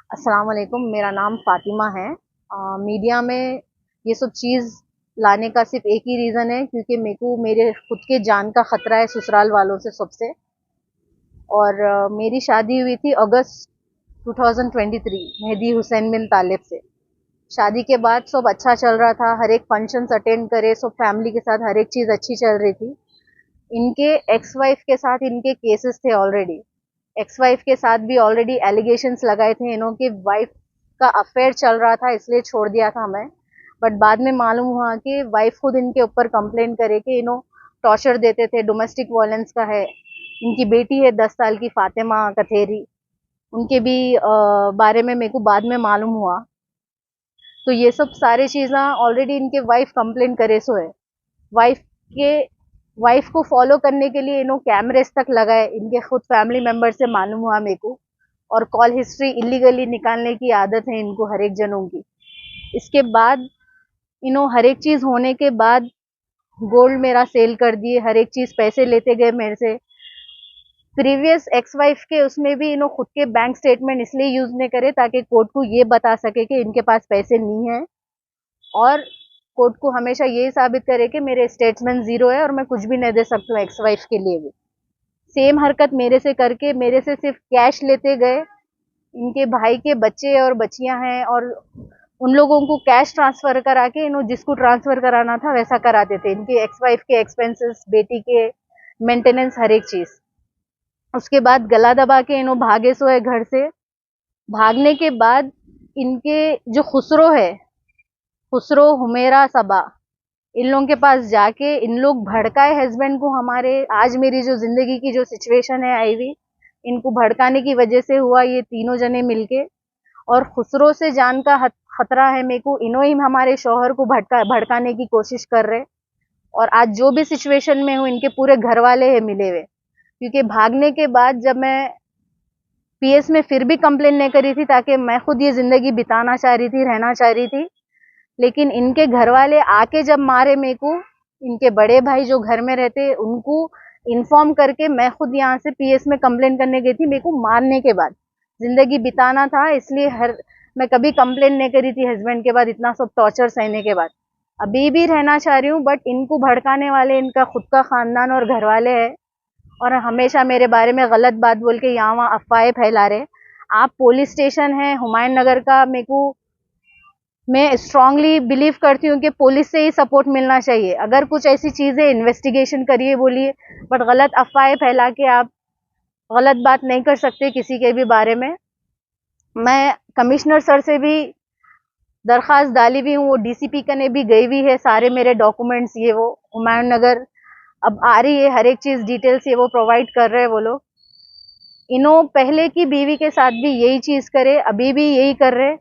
अस्सलाम वालेकुम, मेरा नाम फ़ातिमा है। मीडिया में ये सब चीज़ लाने का सिर्फ एक ही रीज़न है क्योंकि मेरे को मेरे खुद के जान का ख़तरा है ससुराल वालों से सबसे। और मेरी शादी हुई थी अगस्त 2023 मेहदी हुसैन बिन तालिब से। शादी के बाद सब अच्छा चल रहा था, हर एक फंक्शंस अटेंड करे, सब फैमिली के साथ हर एक चीज़ अच्छी चल रही थी। इनके एक्स वाइफ के साथ इनके केसेस थे ऑलरेडी। एक्स वाइफ के साथ भी ऑलरेडी एलिगेशंस लगाए थे, इन्हों की वाइफ का अफेयर चल रहा था इसलिए छोड़ दिया था मैं। बट बाद में मालूम हुआ कि वाइफ खुद इनके ऊपर कंप्लेन करे कि इन्हों टॉर्चर देते थे, डोमेस्टिक वायलेंस का है। इनकी बेटी है 10 साल की फातिमा कथेरी, उनके भी बारे में मेरे को बाद में मालूम हुआ। तो ये सब सारी चीज़ें ऑलरेडी इनके वाइफ कंप्लेन करे सो है। वाइफ के वाइफ को फॉलो करने के लिए इन्हों कैमरेस तक लगाए, इनके खुद फैमिली मेंबर से मालूम हुआ मेरे को। और कॉल हिस्ट्री इलीगली निकालने की आदत है इनको हर एक जनों की। इसके बाद इन्हों हर एक चीज होने के बाद गोल्ड मेरा सेल कर दिए, हर एक चीज पैसे लेते गए मेरे से। प्रीवियस एक्स वाइफ के उसमें भी इन्हों खुद के बैंक स्टेटमेंट इसलिए यूज नहीं करे ताकि कोर्ट को ये बता सके कि इनके पास पैसे नहीं है, और कोर्ट को हमेशा ये साबित करे कि मेरे स्टेटमेंट जीरो है और मैं कुछ भी नहीं दे सकती हूँ एक्स वाइफ के लिए भी। सेम हरकत मेरे से करके मेरे से सिर्फ कैश लेते गए। इनके भाई के बच्चे और बच्चियां हैं और उन लोगों को कैश ट्रांसफर करा के इन्हों जिसको ट्रांसफर कराना था वैसा कराते थे। इनके एक्स वाइफ के एक्सपेंसेस, बेटी के मेंटेनेंस, हर एक चीज। उसके बाद गला दबा के इन्हों भागे सो है घर से। भागने के बाद इनके जो खुसरो है, खुसरो हुमेरा सबा, इन लोगों के पास जाके इन लोग भड़काए हस्बैंड को हमारे। आज मेरी जो जिंदगी की जो सिचुएशन है आई हुई, इनको भड़काने की वजह से हुआ ये तीनों जने मिलके। और खुसरो से जान का खतरा है मेरे को, इन्हों ही हमारे शौहर को भड़काने की कोशिश कर रहे। और आज जो भी सिचुएशन में हूँ इनके पूरे घर वाले हैं मिले हुए, क्योंकि भागने के बाद जब मैं पीएस में फिर भी कंप्लेन नहीं करी थी ताकि मैं खुद ये जिंदगी बिताना चाह रही थी, रहना चाह रही थी। लेकिन इनके घर वाले आके जब मारे मेरे को, इनके बड़े भाई जो घर में रहते उनको इन्फॉर्म करके मैं खुद यहाँ से पीएस में कंप्लेन करने गई थी। मेरे को मारने के बाद जिंदगी बिताना था, इसलिए मैं कभी कंप्लेन नहीं करी थी हस्बैंड के बाद इतना सब टॉर्चर सहने के बाद। अभी भी रहना चाह रही हूँ, बट इनको भड़काने वाले इनका खुद का खानदान और घर वाले हैं, और हमेशा मेरे बारे में गलत बात बोल के यहाँ वहाँ अफवाहें फैला रहे। आप पुलिस स्टेशन है हुमायूं नगर का, मेरे को मैं स्ट्रांगली बिलीव करती हूँ कि पुलिस से ही सपोर्ट मिलना चाहिए। अगर कुछ ऐसी चीजें इन्वेस्टिगेशन करिए बोलिए, बट गलत अफवाहें फैला के आप गलत बात नहीं कर सकते किसी के भी बारे में। मैं कमिश्नर सर से भी दरखास्त डाली हुई हूँ, वो डीसीपी का ने भी गई हुई है, सारे मेरे डॉक्यूमेंट्स ये वो हुमायूं नगर अब आ रही है, हर एक चीज डिटेल्स ये वो प्रोवाइड कर रहे हैं वो लोग। इन्हों पहले की बीवी के साथ भी यही चीज करे, अभी भी यही कर रहे।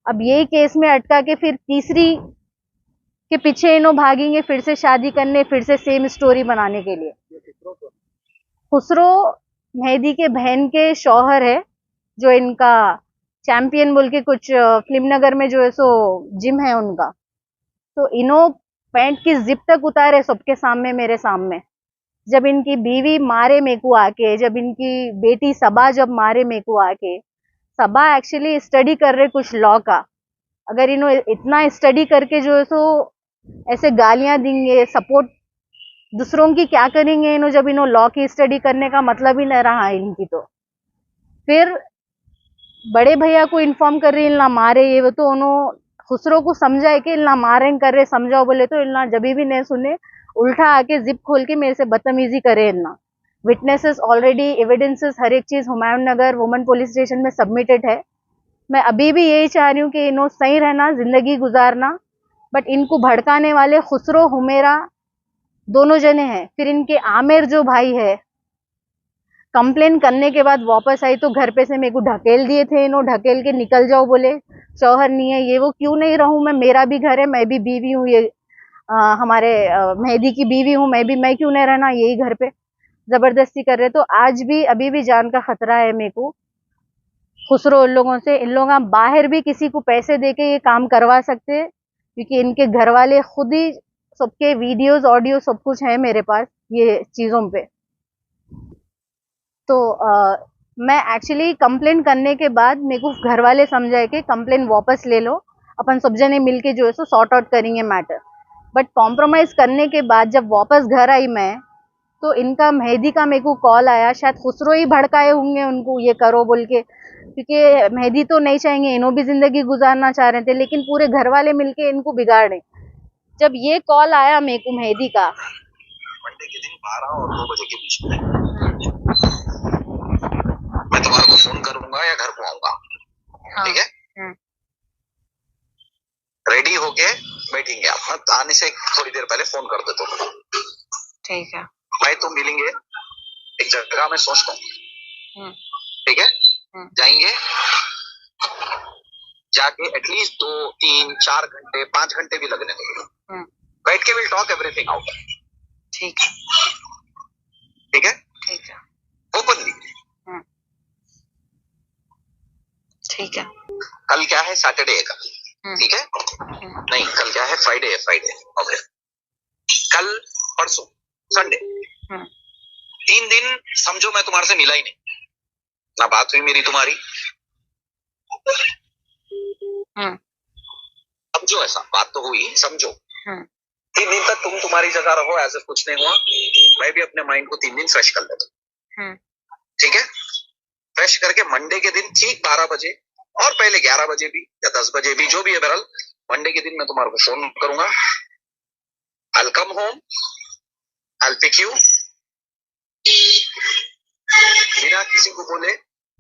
अब यही केस में अटका के फिर तीसरी के पीछे इन्हों भागेंगे फिर से शादी करने, फिर से सेम स्टोरी बनाने के लिए। खुसरो मेहदी के बहन के शौहर है, जो इनका चैंपियन बोल के कुछ फिल्म नगर में जो है सो जिम है उनका। तो इन्हों पैंट की जिप तक उतारे सबके सामने, मेरे सामने। जब इनकी बीवी मारे मेरे को आके, जब इनकी बेटी सबा जब मारे मेरे को आके, सबा एक्चुअली स्टडी कर रहे कुछ लॉ का। अगर इन्हों इतना स्टडी करके जो है सो ऐसे गालियां देंगे, सपोर्ट दूसरों की क्या करेंगे इन्हों, जब इन्हों लॉ की स्टडी करने का मतलब ही नहीं रहा इनकी। तो फिर बड़े भैया को इन्फॉर्म कर रही इल्ला मारे ये वो, तो उन्होंने खुसरो को समझाए कि इल्ला मारे कर रहे, समझाओ बोले तो इल्ला जब भी नहीं सुने, उल्टा आके जिप खोल के मेरे से बदतमीजी करे इल्ला। विटनेसेस ऑलरेडी, एविडेंसेस, हर एक चीज हुमायूं नगर वुमेन पुलिस स्टेशन में सबमिटेड है। मैं अभी भी यही चाह रही हूँ कि इन्हों सही रहना, जिंदगी गुजारना। बट इनको भड़काने वाले खुसरो हुमेरा दोनों जने हैं। फिर इनके आमिर जो भाई है, कंप्लेन करने के बाद वापस आई तो घर पे से मेरे को ढकेल दिए थे इन्हों, ढकेल के निकल जाओ बोले, शौहर नहीं है ये वो। क्यों नहीं रहूं मैं, मेरा भी घर है, मैं भी बीवी हूँ, ये हमारे मेहदी की बीवी हूँ मैं क्यों नहीं रहना यही घर पे। जबरदस्ती कर रहे। तो आज भी अभी भी जान का खतरा है मेरे को खुसरो इन लोगों से। इन लोग बाहर भी किसी को पैसे दे के ये काम करवा सकते हैं, क्योंकि इनके घर वाले खुद ही सबके वीडियोस ऑडियो सब कुछ है मेरे पास ये चीजों पे। तो मैं एक्चुअली कंप्लेन करने के बाद मेरे को घर वाले समझाए कि कंप्लेन वापस ले लो, अपन सब जने मिलके जो है सो सॉर्ट आउट करेंगे मैटर। बट कॉम्प्रोमाइज करने के बाद जब वापस घर आई मैं, तो इनका मेहदी का मेरे को कॉल आया, शायद खुसरो ही भड़काए होंगे उनको ये करो बोल के, क्योंकि मेहदी तो नहीं चाहेंगे, इन्हों भी जिंदगी गुजारना चाह रहे थे, लेकिन पूरे घर वाले मिलके इनको बिगाड़े। जब ये कॉल आया मेरे को मेहदी का, मंडे के दिन 12 और 2 बजे के बीच में मैं तुम्हारे को फोन करूंगा या घर को आऊंगा। हाँ, ठीक है, रेडी होके बैठेंगे आप। मत आने से थोड़ी देर पहले फोन कर दे तो ठीक है। भाई तुम मिलेंगे एक जगह में सोचता हूँ। ठीक है, जाएंगे, जाके एटलीस्ट 2, 3, 4 घंटे 5 घंटे भी लगने देंगे, बैठ के विल टॉक एवरीथिंग आउट। ठीक है, ठीक है, ठीक है, ओपनली। ठीक है। कल क्या है, सैटरडे है कल। ठीक है, नहीं कल क्या है, फ्राइडे है, फ्राइडे। ओके, कल परसों संडे, 3 दिन समझो मैं तुम्हारे से मिला ही नहीं, ना बात हुई मेरी तुम्हारी। समझो, ऐसा बात तो हुई, समझो। 3 दिन तक तुम तुम्हारी जगह रहो, ऐसे कुछ नहीं हुआ। मैं भी अपने माइंड को 3 दिन फ्रेश कर लेता हूँ। ठीक है, फ्रेश करके मंडे के दिन ठीक 12 बजे और पहले 11 बजे भी या 10 बजे भी, जो भी है बहरहाल, मंडे के दिन मैं तुम्हारे को फोन करूंगा। I'll come home, I'll pick you, बिना किसी को बोले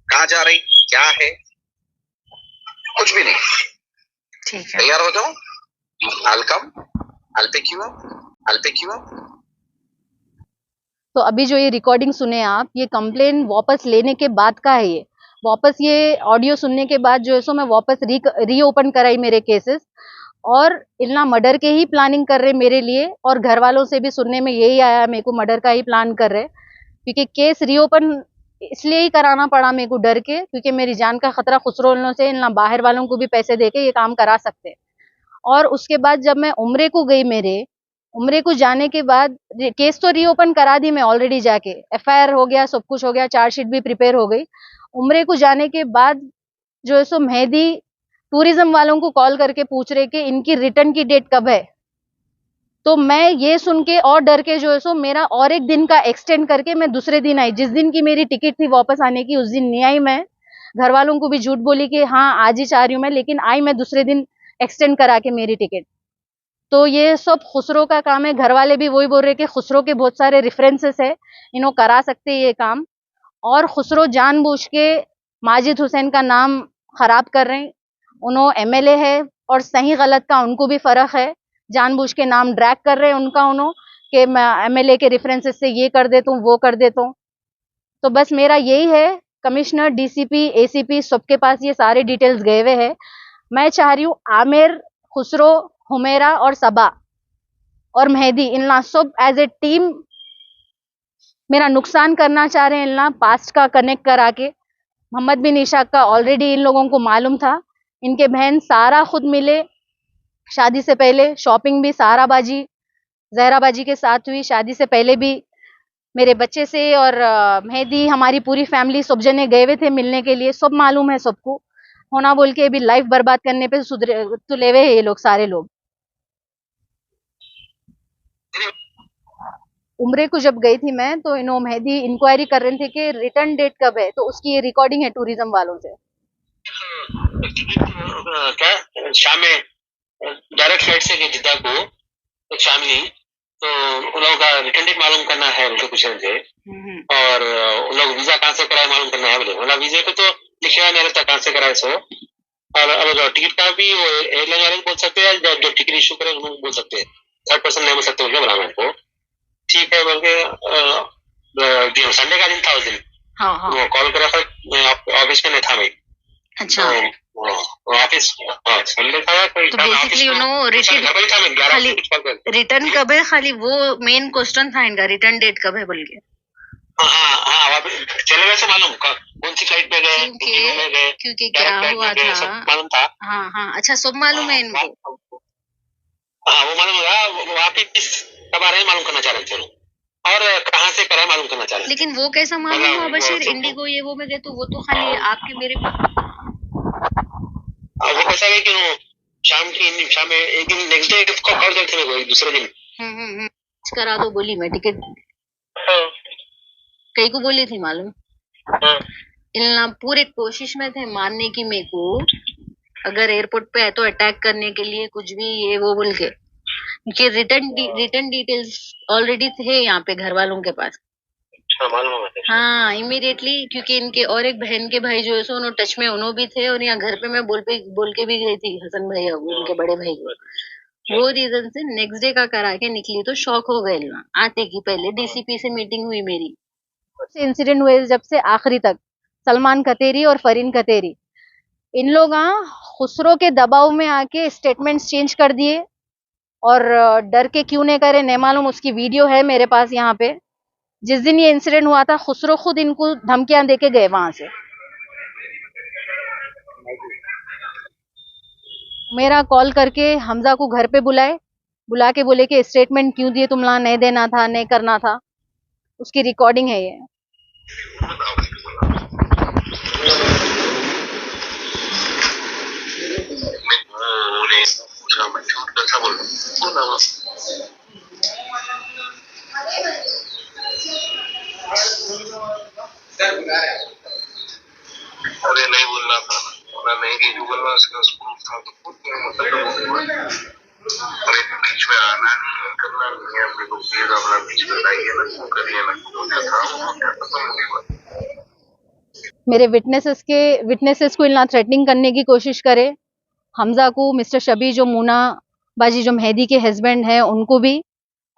कहाँ जा रही क्या है, कुछ भी नहीं। ठीक है, तैयार हो जाओ, I'll come, I'll pick you up, I'll pick you up। तो अभी जो ये रिकॉर्डिंग सुने आप, ये कंप्लेन वापस लेने के बाद का है। ये वापस ये ऑडियो सुनने के बाद जो है सो मैं वापस रीओपन कराई मेरे केसेस, और इतना मर्डर के ही प्लानिंग कर रहे मेरे लिए, और घर वालों से भी सुनने में यही आया मेरे को मर्डर का ही प्लान कर रहे, क्योंकि केस रीओपन इसलिए ही कराना पड़ा मेरे को डर के, क्योंकि मेरी जान का खतरा खुसरो से, इन बाहर वालों को भी पैसे देके ये काम करा सकते। और उसके बाद जब मैं उम्रे को गई, मेरे उम्रे को जाने के बाद केस तो रीओपन करा दी मैं ऑलरेडी, जाके एफआईआर हो गया, सब कुछ हो गया, चार्जशीट भी प्रिपेयर हो गई। उम्रे को जाने के बाद जो है सो मेहदी टूरिज्म वालों को कॉल करके पूछ रहे कि इनकी रिटर्न की डेट कब है। तो मैं ये सुन के और डर के जो है सो मेरा और एक दिन का एक्सटेंड करके मैं दूसरे दिन आई, जिस दिन की मेरी टिकट थी वापस आने की उस दिन नहीं आई मैं। घर वालों को भी झूठ बोली कि हाँ आज ही चाह रही हूँ मैं, लेकिन आई मैं दूसरे दिन एक्सटेंड करा के मेरी टिकट। तो ये सब खुसरो का काम है। घर वाले भी वही बोल रहे कि खुसरो के बहुत सारे रेफरेंसेस है, इन्हों करा सकते हैं ये काम, और खुसरो जानबूझ के माजिद हुसैन का नाम खराब कर रहे हैं। उन्हों एमएलए है और सही गलत का उनको भी फर्क है, जानबूझ के नाम ड्रैग कर रहे हैं उनका, उन्हों कि मैं एमएलए के रेफरेंसेस से ये कर देता हूँ वो कर देता हूँ। तो बस मेरा यही है, कमिश्नर, डीसीपी, एसीपी सबके पास ये सारे डिटेल्स गए हुए हैं। मैं चाह रही हूँ आमिर, खुसरो, हुमेरा और सबा और मेहदी, इनला सब एज ए टीम मेरा नुकसान करना चाह रहे हैं। इनला पास्ट का कनेक्ट करा के, मोहम्मद बिन इशाक का ऑलरेडी इन लोगों को मालूम था। इनके बहन सारा खुद मिले शादी से पहले, शॉपिंग भी सारा बाजी, जहरा बाजी के साथ हुई, शादी से पहले भी मेरे बच्चे से, और मेहदी, हमारी पूरी फैमिली सब जने गए हुए थे मिलने के लिए, सब मालूम है सबको। होना बोल के अभी लाइफ बर्बाद करने पे सुधरे तुले हुए हैं ये लोग सारे लोग। उम्रे को जब गई थी मैं, तो इन्हों मेहदी इंक्वायरी कर रहे थे कि रिटर्न डेट कब है, तो उसकी ये रिकॉर्डिंग है टूरिज्म वालों से। क्या शाम में डायरेक्ट फ्लाइट से गई जिद्दा को, एक फैमिली, तो उन लोगों का रिटर्न डेट मालूम करना है, उनसे पूछ रहे थे। और उन लोग वीजा कहाँ से कराए मालूम करना है बोले। मतलब वीजे पे तो लिखे हुआ नहीं रहता कहाँ से कराए सो, और अब टिकट का भी वो एयरलाइन वाले बोल सकते हैं, जो टिकट इशू करे उनको बोल सकते हैं, थर्ड पर्सन नहीं बोल सकते उनके बोला मेरे को। ठीक है बोल के संडे का दिन था उस दिन। हाँ हाँ, वो कॉल करा था, ऑफिस में नहीं था मैं। अच्छा। ऑफिस संडे था, कोई तो बेसिकली खाली रिटर्न कब है, खाली वो मेन क्वेश्चन था इनका, रिटर्न डेट कब है बोल के। हाँ, चले गए से मालूम कौन सी फ्लाइट पे गए, क्योंकि क्या हुआ था, मालूम था। हाँ, अच्छा सब मालूम है इनको। हाँ वो मालूम होगा, वापिस कब आ रहे हैं मालूम करना चाह रहे थे। और कहाँ से करा मालूम करना चाह रहे। लेकिन वो कैसा मालूम हुआ बशीर, इंडिगो ये वो में गए तो वो तो खाली आपके मेरे वो कैसा है कि शाम में एक दिन नेक्स्ट डे कॉल करते मेरे को, एक दूसरे दिन करा दो बोली मैं टिकट कई को बोली थी मालूम। इन पूरे कोशिश में थे मारने की मेरे को, अगर एयरपोर्ट पे है तो अटैक करने के लिए कुछ भी ये वो बोल के, कि रिटर्न डिटेल्स ऑलरेडी थे यहाँ पे घर वालों के पास। हाँ इमीडिएटली, क्योंकि इनके और एक बहन के भाई जो है सो टच में उन्होंने भी थे, और यहाँ घर पे मैं बोल के भी गई थी हसन भाई उनके बड़े भाई को। वो रीजन से नेक्स्ट डे का करा के निकली तो शॉक हो गए आते की पहले डीसीपी से मीटिंग हुई मेरी। इंसिडेंट हुए जब से आखिरी तक सलमान कतेरी और फरीन कतेरी इन लोग खुसरो के दबाव में आके स्टेटमेंट्स चेंज कर दिए, और डर के क्यों नहीं करे नहीं मालूम, उसकी वीडियो है मेरे पास यहाँ पे। जिस दिन ये इंसिडेंट हुआ था खुसरो खुद इनको धमकियां देके गए वहां से। मेरा कॉल करके हमजा को घर पे बुला के बोले कि स्टेटमेंट क्यों दिए तुम, ला नहीं देना था, नहीं करना था। उसकी रिकॉर्डिंग है ये। अरे नहीं बोलना था, नहीं कि बोलना उसका स्कूल था तो खुद मतलब अरे बीच में आना नहीं करना नहीं है अपने को, प्लीज अपना बीच में लाइए ना, वो करिए ना, जो था वो खत्म हो गई। मेरे विटनेसेस को इतना थ्रेटनिंग करने की कोशिश करे, हमजा को, मिस्टर शबी जो मुना बाजी जो मेहदी के हस्बैंड हैं उनको भी।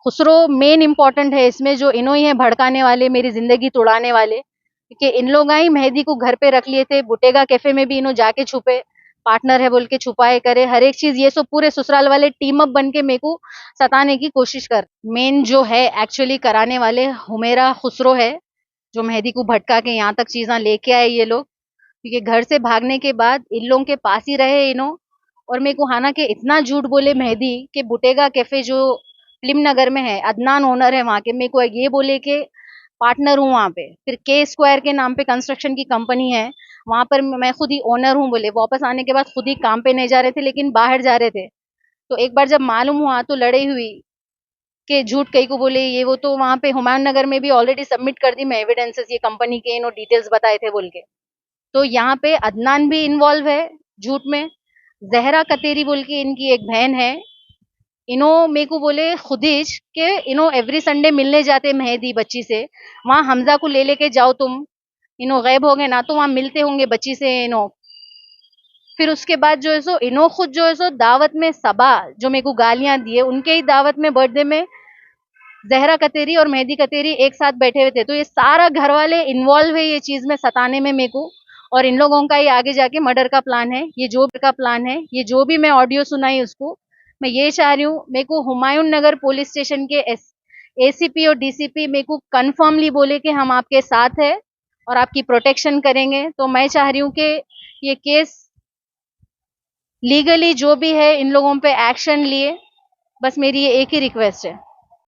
खुसरो मेन इंपॉर्टेंट है इसमें, जो इन्हों ही है भड़काने वाले, मेरी जिंदगी तोड़ाने वाले, क्योंकि इन लोग ही मेहदी को घर पे रख लिए थे। बुटेगा कैफे में भी इन्हों जाके छुपे, पार्टनर है बोल के छुपाए करे हर एक चीज। ये सब पूरे ससुराल वाले टीम अप बन के मेरे को सताने की कोशिश कर। मेन जो है एक्चुअली कराने वाले हुमेरा खुसरो है, जो मेहदी को भटका के यहाँ तक चीजें लेके आए ये लोग, क्योंकि घर से भागने के बाद इन लोगों के पास ही रहे इन्हों। और मेरे को हाना के इतना झूठ बोले मेहदी के बुटेगा कैफे जो फिल्म नगर में है, अदनान ओनर है वहां के, मेरे को ये बोले के पार्टनर हूँ वहां पे। फिर के स्क्वायर के नाम पे कंस्ट्रक्शन की कंपनी है, वहां पर मैं खुद ही ओनर हूँ बोले। वापस आने के बाद खुद ही काम पे नहीं जा रहे थे लेकिन बाहर जा रहे थे। तो एक बार जब मालूम हुआ तो लड़ाई हुई कि झूठ कई को बोले ये वो, तो वहां पे हुमायूं नगर में भी ऑलरेडी सबमिट कर दी मैं एविडेंसेस, ये कंपनी के इन्होंने डिटेल्स बताए थे बोल के। तो यहाँ पे अदनान भी इन्वॉल्व है झूठ में। जहरा कतेरी बोल के इनकी एक बहन है, इन्हों मेरे को बोले खुदिज के इन्हों एवरी संडे मिलने जाते मेहदी बच्ची से, वहां हमजा को ले लेके जाओ तुम, इन्हों गायब हो गए ना तो वहां मिलते होंगे बच्ची से इन्हों। फिर उसके बाद जो है सो इन्हों खुद जो है सो दावत में सबा जो मेरे को गालियां दिए, उनके ही दावत में बर्थडे में जहरा कतेरी और मेहदी कतेरी एक साथ बैठे हुए थे। तो ये सारा घर वाले इन्वॉल्व है ये चीज में सताने में मेरे को, और इन लोगों का ये आगे जाके मर्डर का प्लान है। ये जो भी मैं ऑडियो सुनाई उसको मैं ये चाह रही हूँ, मेरे को हुमायूं नगर पुलिस स्टेशन के एसीपी और डीसीपी मेरे को कन्फर्मली बोले कि हम आपके साथ है और आपकी प्रोटेक्शन करेंगे। तो मैं चाह रही हूँ कि ये केस लीगली जो भी है इन लोगों पे एक्शन लिए, बस मेरी ये एक ही रिक्वेस्ट है।